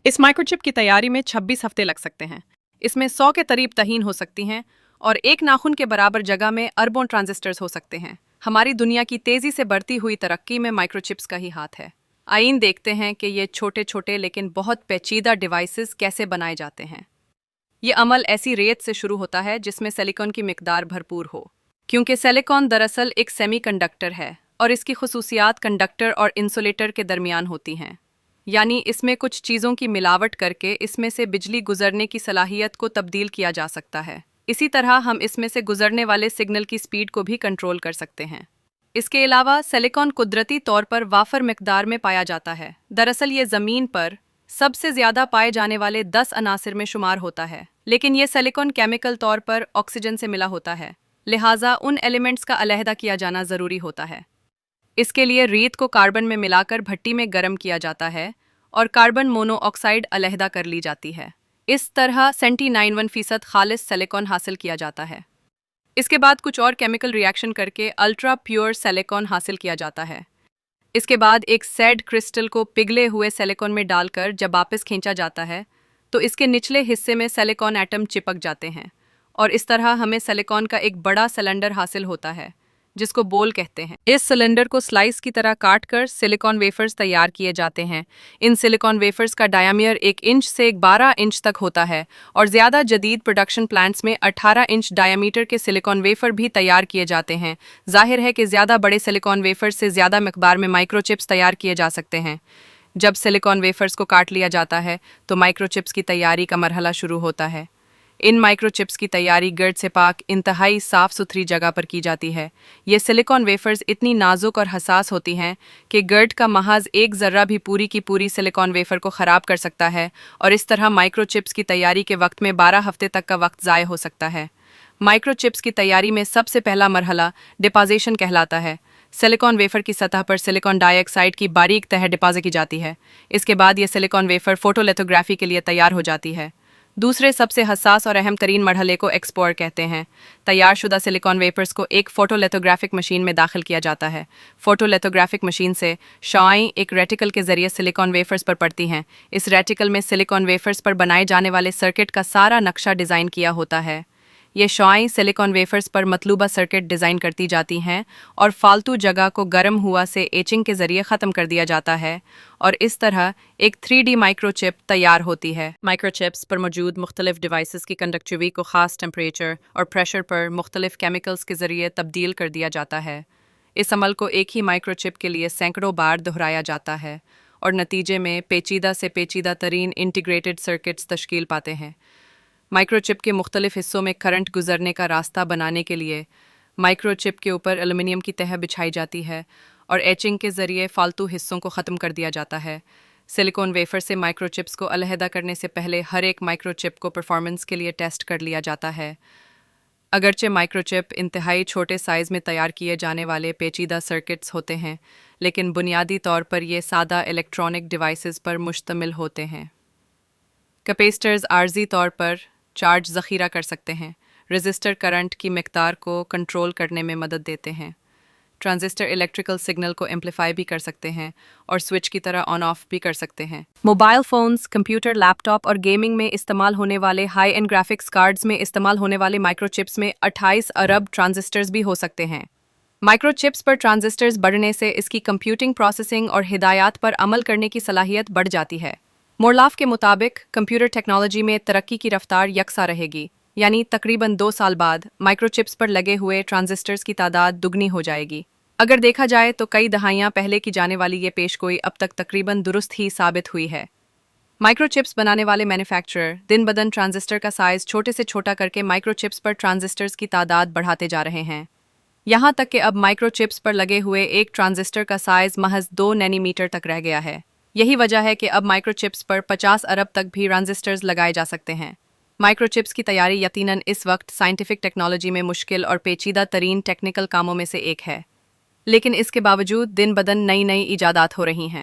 इस माइक्रोचिप की तैयारी में 26 हफ्ते लग सकते हैं। इसमें 100 के करीब तहीन हो सकती हैं और एक नाखून के बराबर जगह में अरबों ट्रांजिस्टर्स हो सकते हैं। हमारी दुनिया की तेजी से बढ़ती हुई तरक्की में माइक्रोचिप्स का ही हाथ है। आइए देखते हैं कि ये छोटे छोटे लेकिन बहुत पेचीदा डिवाइसेस कैसे बनाए जाते हैं। ये अमल ऐसी रेत से शुरू होता है जिसमें सिलिकॉन की मिकदार भरपूर हो, क्योंकि सिलिकॉन दरअसल एक सेमीकंडक्टर है और इसकी खुसूसियात कंडक्टर और इंसुलेटर के दरमियान होती हैं। यानी इसमें कुछ चीज़ों की मिलावट करके इसमें से बिजली गुजरने की सलाहियत को तब्दील किया जा सकता है। इसी तरह हम इसमें से गुजरने वाले सिग्नल की स्पीड को भी कंट्रोल कर सकते हैं। इसके अलावा सिलिकॉन कुदरती तौर पर वाफर मिकदार में पाया जाता है। दरअसल ये ज़मीन पर सबसे ज़्यादा पाए जाने वाले 10 अनासिर में शुमार होता है, लेकिन ये सिलिकॉन केमिकल तौर पर ऑक्सीजन से मिला होता है, लिहाजा उन एलिमेंट्स का अलहदा किया जाना ज़रूरी होता है। इसके लिए रेत को कार्बन में मिलाकर भट्टी में गर्म किया जाता है और कार्बन मोनोऑक्साइड अलहदा कर ली जाती है। इस तरह 99% खालिस सिलिकॉन हासिल किया जाता है। इसके बाद कुछ और केमिकल रिएक्शन करके अल्ट्रा प्योर सिलिकॉन हासिल किया जाता है। इसके बाद एक सैड क्रिस्टल को पिघले हुए सिलिकॉन में डालकर जब वापस खींचा जाता है तो इसके निचले हिस्से में सिलिकॉन एटम चिपक जाते हैं और इस तरह हमें सिलिकॉन का एक बड़ा सिलेंडर हासिल होता है जिसको बोल कहते हैं। इस सिलेंडर को स्लाइस की तरह काट कर सिलिकॉन वेफर्स तैयार किए जाते हैं। इन सिलिकॉन वेफर्स का डायमीटर 1 इंच से 12 इंच तक होता है और ज़्यादा जदीद प्रोडक्शन प्लांट्स में 18 इंच डायमीटर के सिलिकॉन वेफर भी तैयार किए जाते हैं। जाहिर है कि ज़्यादा बड़े सिलिकॉन वेफर्स से ज़्यादा मिकदार में माइक्रोचिप्स तैयार किए जा सकते हैं। जब सिलिकॉन वेफर्स को काट लिया जाता है तो माइक्रोचिप्स की तैयारी का मरहला शुरू होता है। इन माइक्रोचिप्स की तैयारी गर्द से पाक इंतहाई साफ़ सुथरी जगह पर की जाती है। ये सिलिकॉन वेफर्स इतनी नाजुक और हसास होती हैं कि गर्द का महज एक ज़र्रा भी पूरी की पूरी सिलिकॉन वेफर को ख़राब कर सकता है और इस तरह माइक्रोचिप्स की तैयारी के वक्त में 12 हफ्ते तक का वक्त ज़ाय हो सकता है। माइक्रोचिप्स की तैयारी में सबसे पहला मरहला डिपॉजिशन कहलाता है। सिलिकॉन वेफर की सतह पर सिलिकॉन डाइऑक्साइड की बारीक तह डिपॉजिट की जाती है। इसके बाद ये सिलिकॉन वेफर फोटोलिथोग्राफी के लिए तैयार हो जाती है। दूसरे सबसे हसास और अहम तरीन मरहले को एक्सपोर कहते हैं। तैयारशुदा सिलिकॉन वेपर्स को एक फोटोलिथोग्राफिक मशीन में दाखिल किया जाता है। फोटोलिथोग्राफिक मशीन से शॉएं एक रेटिकल के जरिए सिलिकॉन वेफर्स पर पड़ती हैं। इस रेटिकल में सिलिकॉन वेफर्स पर बनाए जाने वाले सर्किट का सारा नक्शा डिज़ाइन किया होता है। ये शॉएं सिलिकॉन वेफर्स पर मतलूबा सर्किट डिज़ाइन करती जाती हैं और फालतू जगह को गर्म हुआ से एचिंग के ज़रिए ख़त्म कर दिया जाता है और इस तरह एक 3D माइक्रोचिप तैयार होती है। माइक्रोचिप्स पर मौजूद मुख्तलिफ डिवाइसेस की कंडक्टिविटी को ख़ास टेम्परेचर और प्रेशर पर मुख्तलिफ केमिकल्स के ज़रिए तब्दील कर दिया जाता है। इस अमल को एक ही माइक्रोचिप के लिए सैकड़ों बार दोहराया जाता है और नतीजे में पेचीदा से पेचीदा तरीन इंटीग्रेटेड सर्किट्स तश्कील पाते हैं। माइक्रोचिप के मुख्तलिफ हिस्सों में करंट गुजरने का रास्ता बनाने के लिए माइक्रोचिप के ऊपर एल्युमिनियम की तह बिछाई जाती है और एचिंग के ज़रिए फालतू हिस्सों को ख़त्म कर दिया जाता है। सिलिकॉन वेफर से माइक्रोचिप्स को अलहदा करने से पहले हर एक माइक्रोचिप को परफॉर्मेंस के लिए टेस्ट कर लिया जाता है। अगरचे माइक्रोचिप इंतहाई छोटे साइज़ में तैयार किए जाने वाले पेचीदा सर्किट्स होते हैं, लेकिन बुनियादी तौर पर ये सादा इलेक्ट्रॉनिक डिवाइसेस पर मुश्तमिल होते हैं। कैपेसिटर्स आर्जी तौर पर चार्ज ज़ख़ीरा कर सकते हैं। रेजिस्टर करंट की मिकदार को कंट्रोल करने में मदद देते हैं। ट्रांजिस्टर इलेक्ट्रिकल सिग्नल को एम्पलीफाई भी कर सकते हैं और स्विच की तरह ऑन ऑफ भी कर सकते हैं। मोबाइल फ़ोन्स, कंप्यूटर, लैपटॉप और गेमिंग में इस्तेमाल होने वाले हाई एंड ग्राफिक्स कार्ड्स में इस्तेमाल होने वाले माइक्रोचिप्स में 28 अरब ट्रांजिस्टर्स भी हो सकते हैं। माइक्रोचिप्स पर ट्रांजिस्टर्स बढ़ने से इसकी कंप्यूटिंग, प्रोसेसिंग और हिदायत पर अमल करने की सलाहियत बढ़ जाती है। मोरलाफ के मुताबिक कंप्यूटर टेक्नोलॉजी में तरक्की की रफ्तार यकसा रहेगी, यानी तकरीबन 2 साल बाद माइक्रोचिप्स पर लगे हुए ट्रांजिस्टर्स की तादाद दुगनी हो जाएगी। अगर देखा जाए तो कई दहाइयाँ पहले की जाने वाली ये पेशगोई अब तक तकरीबन दुरुस्त ही साबित हुई है। माइक्रोचिप्स बनाने वाले मैन्युफैक्चरर दिन बदन ट्रांजिस्टर का साइज़ छोटे से छोटा करके माइक्रोचिप्स पर ट्रांजिस्टर्स की तादाद बढ़ाते जा रहे हैं। यहाँ तक कि अब माइक्रोचिप्स पर लगे हुए एक ट्रांजिस्टर का साइज़ महज 2 नैनोमीटर तक रह गया है। यही वजह है कि अब माइक्रोचिप्स पर 50 अरब तक भी ट्रांजिस्टर्स लगाए जा सकते हैं। माइक्रोचिप्स की तैयारी यकीनन इस वक्त साइंटिफिक टेक्नोलॉजी में मुश्किल और पेचीदा तरीन टेक्निकल कामों में से एक है, लेकिन इसके बावजूद दिन बदन नई नई इजादात हो रही हैं।